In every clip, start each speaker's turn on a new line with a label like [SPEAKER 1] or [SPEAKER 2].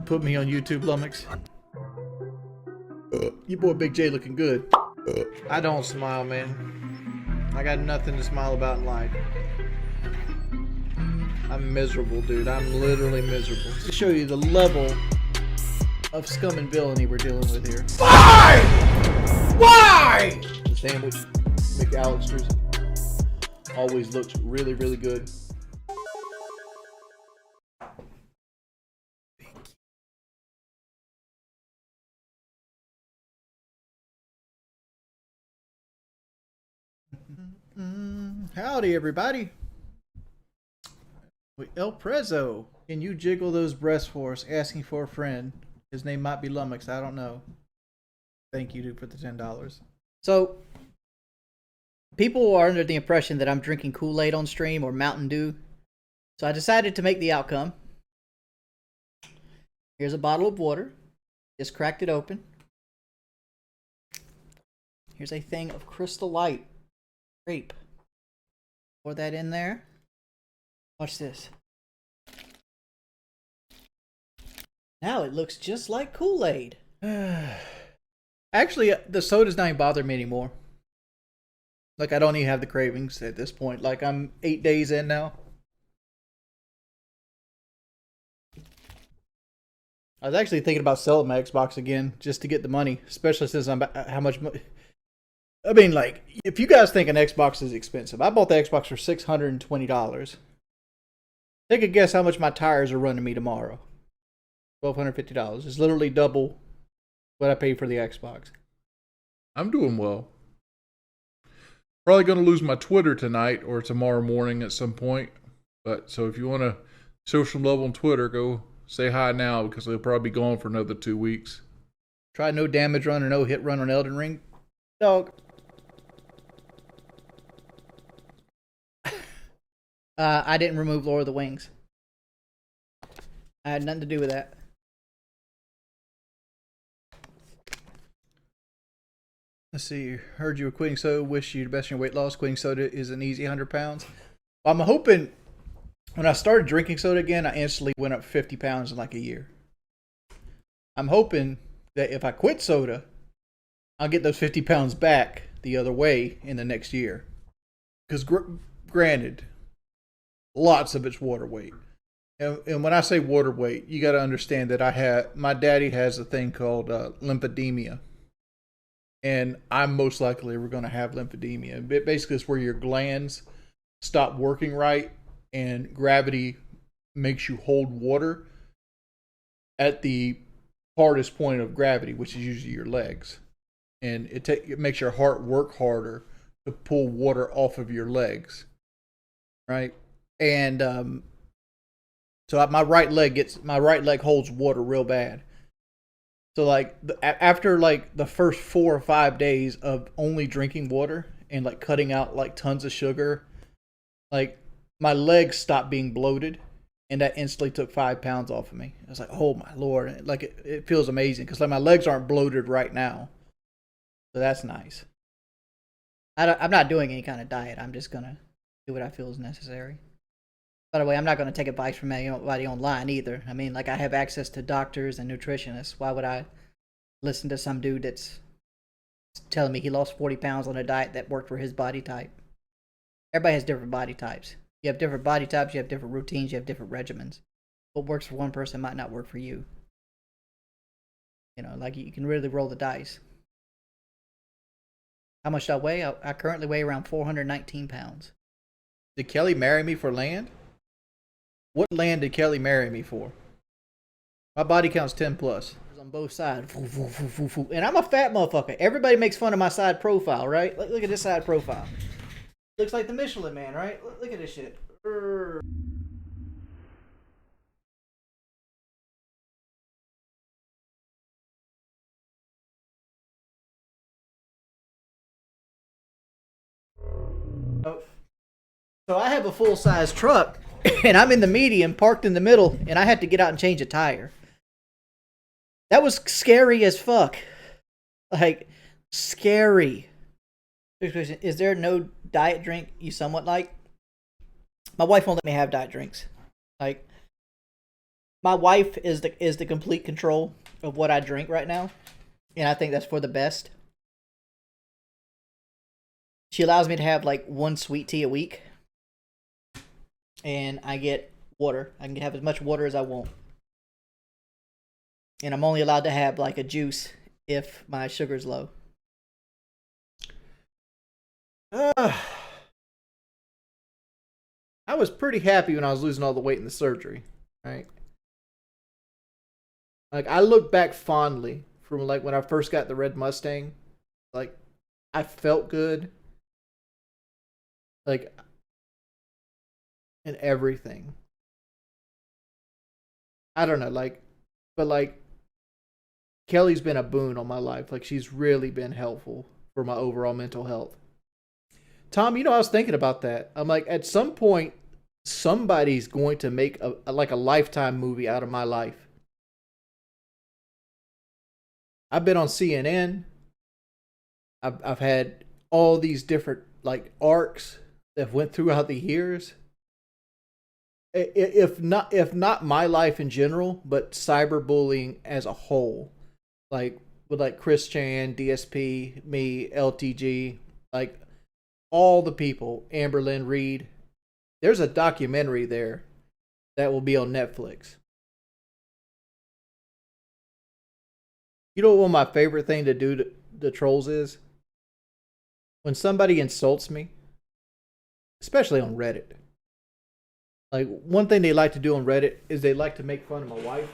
[SPEAKER 1] Put me on YouTube, Lummox. Your boy Big J looking good. I don't smile, man. I got nothing to smile about in life. I'm miserable, dude. I'm literally miserable. To show you the level of scum and villainy we're dealing with here.
[SPEAKER 2] Why? Why?
[SPEAKER 1] The sandwich, McAllister's, always looks really, really good. Howdy, everybody. El Prezzo, can you jiggle those breasts for us? Asking for a friend. His name might be Lummox. I don't know. Thank you, dude, for the $10.
[SPEAKER 3] So, people are under the impression that I'm drinking Kool-Aid on stream or Mountain Dew. So I decided to make the outcome. Here's a bottle of water. Just cracked it open. Here's a thing of Crystal Light grape. Pour that in there. Watch this. Now it looks just like Kool-Aid.
[SPEAKER 1] Actually, the soda's not even bothering me anymore. Like, I don't even have the cravings at this point. Like, I'm 8 days in now. I was actually thinking about selling my Xbox again just to get the money, especially since I'm how much money. I mean, like, if you guys think an Xbox is expensive, I bought the Xbox for $620. Take a guess how much my tires are running me tomorrow. $1,250. It's literally double what I paid for the Xbox.
[SPEAKER 2] I'm doing well. Probably going to lose my Twitter tonight or tomorrow morning at some point. But so if you want to show some love on Twitter, go say hi now because they'll probably be gone for another 2 weeks.
[SPEAKER 1] Try no damage run or no hit run on Elden Ring. Dog.
[SPEAKER 3] I didn't remove Lord of the Wings. I had nothing to do with that.
[SPEAKER 1] Let's see. Heard you were quitting soda. Wish you the best in your weight loss. Quitting soda is an easy 100 pounds. I'm hoping when I started drinking soda again, I instantly went up 50 pounds in like a year. I'm hoping that if I quit soda, I'll get those 50 pounds back the other way in the next year. Because granted, lots of it's water weight. And when I say water weight, you got to understand that my daddy has a thing called lymphedema. And I'm most likely we're going to have lymphedema. Basically, it's where your glands stop working right and gravity makes you hold water at the hardest point of gravity, which is usually your legs. And it makes your heart work harder to pull water off of your legs. Right? And so my right leg holds water real bad. So like after like the first 4 or 5 days of only drinking water and like cutting out like tons of sugar, like my legs stopped being bloated, and that instantly took 5 pounds off of me. I was like, oh my Lord, like it feels amazing because like my legs aren't bloated right now, so that's nice.
[SPEAKER 3] I'm not doing any kind of diet. I'm just gonna do what I feel is necessary. By the way, I'm not going to take advice from anybody online either. I mean, like, I have access to doctors and nutritionists. Why would I listen to some dude that's telling me he lost 40 pounds on a diet that worked for his body type? Everybody has different body types. You have different body types, you have different routines, you have different regimens. What works for one person might not work for you. You know, like, you can really roll the dice. How much do I weigh? I currently weigh around 419 pounds.
[SPEAKER 1] Did Kelly marry me for land? What land did Kelly marry me for? My body count's 10 plus.
[SPEAKER 3] On both sides. And I'm a fat motherfucker. Everybody makes fun of my side profile, right? Look at this side profile. Looks like the Michelin Man, right? Look at this shit. So I have a full-size truck, and I'm in the median, parked in the middle, and I had to get out and change a tire. That was scary as fuck. Like, scary. Is there no diet drink you somewhat like? My wife won't let me have diet drinks. Like, My wife is the complete control of what I drink right now, and I think that's for the best. She allows me to have like one sweet tea a week, and I get water. I can have as much water as I want, and I'm only allowed to have like a juice if my sugar's low.
[SPEAKER 1] I was pretty happy when I was losing all the weight in the surgery, right? Like, I look back fondly from like when I first got the red Mustang. Like, I felt good. Like, and everything. I don't know, like, but like, Kelly's been a boon on my life. Like, she's really been helpful for my overall mental health. Tom, I was thinking about that. I'm like, at some point, somebody's going to make a Lifetime movie out of my life. I've been on CNN. I've had all these different like arcs that went throughout the years. If not my life in general, but cyberbullying as a whole, like with like Chris Chan, DSP, me, LTG, like all the people, Amberlynn Reed. There's a documentary there that will be on Netflix. You know what my favorite thing to do to the trolls is? When somebody insults me, especially on Reddit. Like, one thing they like to do on Reddit is they like to make fun of my wife.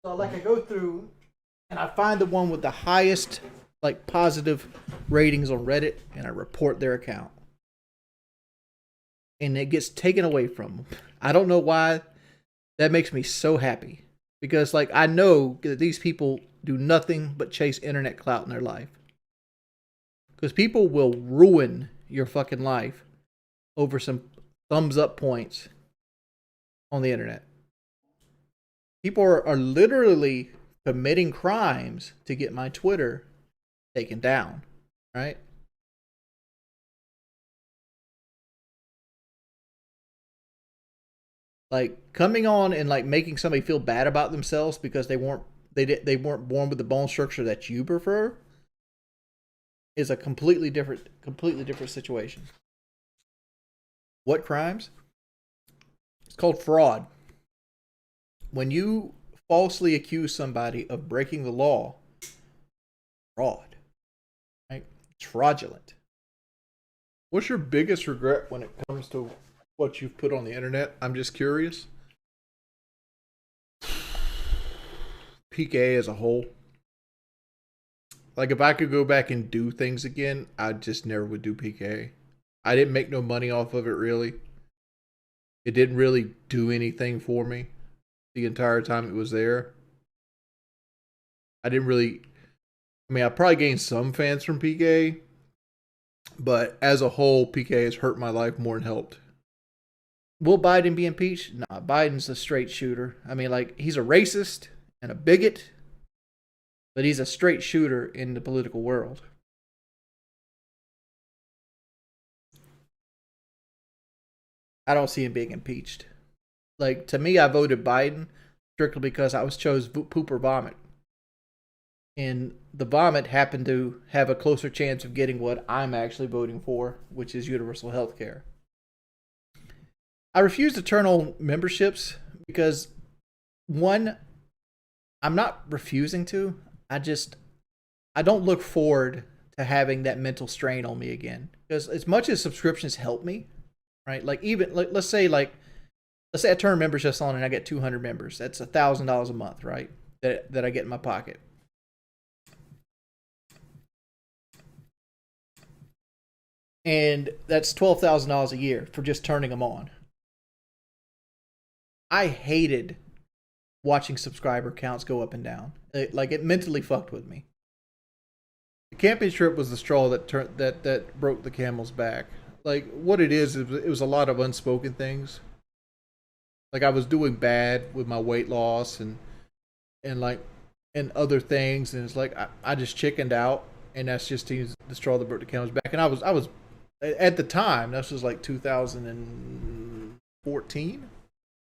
[SPEAKER 1] So, like, I go through and I find the one with the highest, like, positive ratings on Reddit, and I report their account. And it gets taken away from them. I don't know why. That makes me so happy. Because, like, I know that these people do nothing but chase internet clout in their life. Because people will ruin your fucking life over some thumbs up points on the internet. People are literally committing crimes to get my Twitter taken down, right? Like, coming on and like making somebody feel bad about themselves because they weren't born with the bone structure that you prefer is a completely different situation. What crimes? It's called fraud. When you falsely accuse somebody of breaking the law, fraud, right? It's fraudulent. What's your biggest regret when it comes to what you've put on the internet? I'm just curious. PKA as a whole. Like, if I could go back and do things again, I just never would do PKA. I didn't make no money off of it, really. It didn't really do anything for me the entire time it was there. I probably gained some fans from PKA, but as a whole, PKA has hurt my life more than helped. Will Biden be impeached? Nah, Biden's a straight shooter. I mean, like, he's a racist and a bigot, but he's a straight shooter in the political world. I don't see him being impeached. Like, to me, I voted Biden strictly because I was chose poop or vomit. And the vomit happened to have a closer chance of getting what I'm actually voting for, which is universal health care. I refuse to turn on memberships because, one, I'm not refusing to. I don't look forward to having that mental strain on me again. Because as much as subscriptions help me, right? Like, even let's say I turn memberships on and I get 200 members. That's $1,000 a month, right? That I get in my pocket. And that's $12,000 a year for just turning them on. I hated watching subscriber counts go up and down. It mentally fucked with me. The camping trip was the straw that broke the camel's back. Like, what it was a lot of unspoken things. Like, I was doing bad with my weight loss and other things, and it's like I just chickened out, and that's just the straw that broke the camel's back. And I was at the time, this was like 2000 and 2014,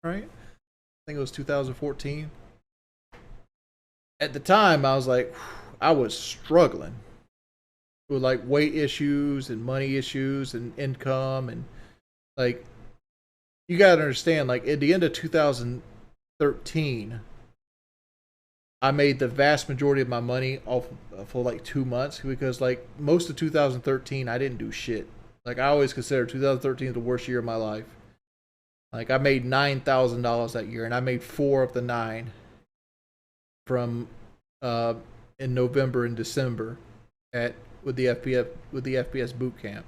[SPEAKER 1] right? I think it was 2014. At the time, I was like, I was struggling with like weight issues and money issues and income, and like, you gotta understand, like at the end of 2013, I made the vast majority of my money off for like 2 months, because like most of 2013 I didn't do shit. Like, I always consider 2013 the worst year of my life. Like, I made $9,000 that year, and I made 4 of the 9 from in November and December with the FPS boot camp.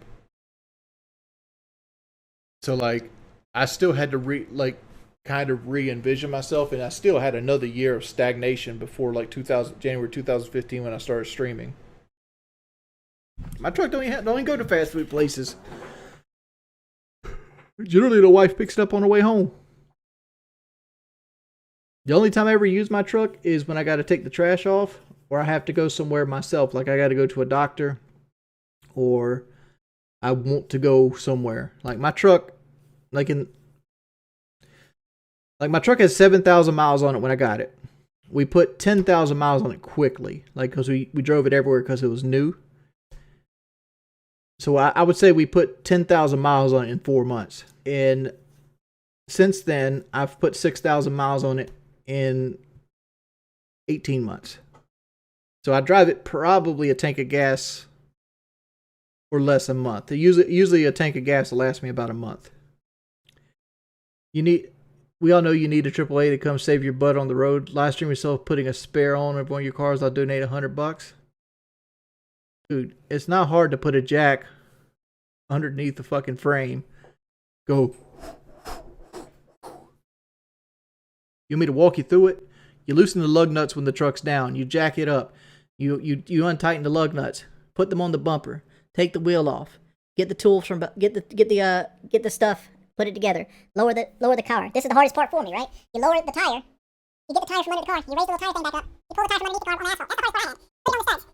[SPEAKER 1] So like, I still had to kind of re-envision myself, and I still had another year of stagnation before like January 2015 when I started streaming. My truck don't even go to fast food places. Generally, the wife picks it up on the way home. The only time I ever use my truck is when I got to take the trash off, or I have to go somewhere myself, like I got to go to a doctor, or I want to go somewhere. Like my truck, my truck has 7,000 miles on it when I got it. We put 10,000 miles on it quickly, like because we drove it everywhere because it was new. So I would say we put 10,000 miles on it in 4 months. And since then, I've put 6,000 miles on it in 18 months. So I drive it probably a tank of gas or less a month. Usually a tank of gas will last me about a month. We all know you need a AAA to come save your butt on the road. Live stream yourself putting a spare on one of your cars. I'll donate $100. Dude, it's not hard to put a jack underneath the fucking frame. Go. You want me to walk you through it? You loosen the lug nuts when the truck's down. You jack it up. You untighten the lug nuts. Put them on the bumper. Take the wheel off. Get the tools from get the stuff. Put it together. Lower the car. This is the hardest part for me, right? You lower the tire. You get the tire from under the car. You raise the little tire thing back up. You pull the tire from underneath the car on the asphalt. That's the hardest part I had. Put it on the studs.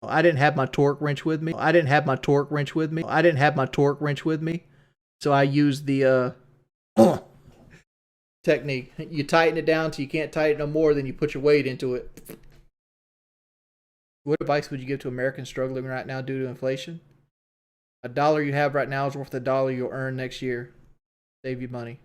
[SPEAKER 1] I didn't have my torque wrench with me. So I used the technique. You tighten it down till you can't tighten it no more, then you put your weight into it. What advice would you give to Americans struggling right now due to inflation? $1 you have right now is worth $1 you'll earn next year. Save you money.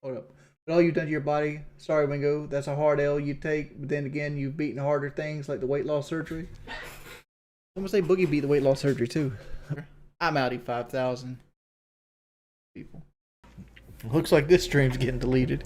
[SPEAKER 1] Hold up. What all you've done to your body, sorry Wingo, that's a hard L you take, but then again, you've beaten harder things like the weight loss surgery. I'm gonna say Boogie beat the weight loss surgery too. I'm outie 5,000 people. Looks like this stream's getting deleted.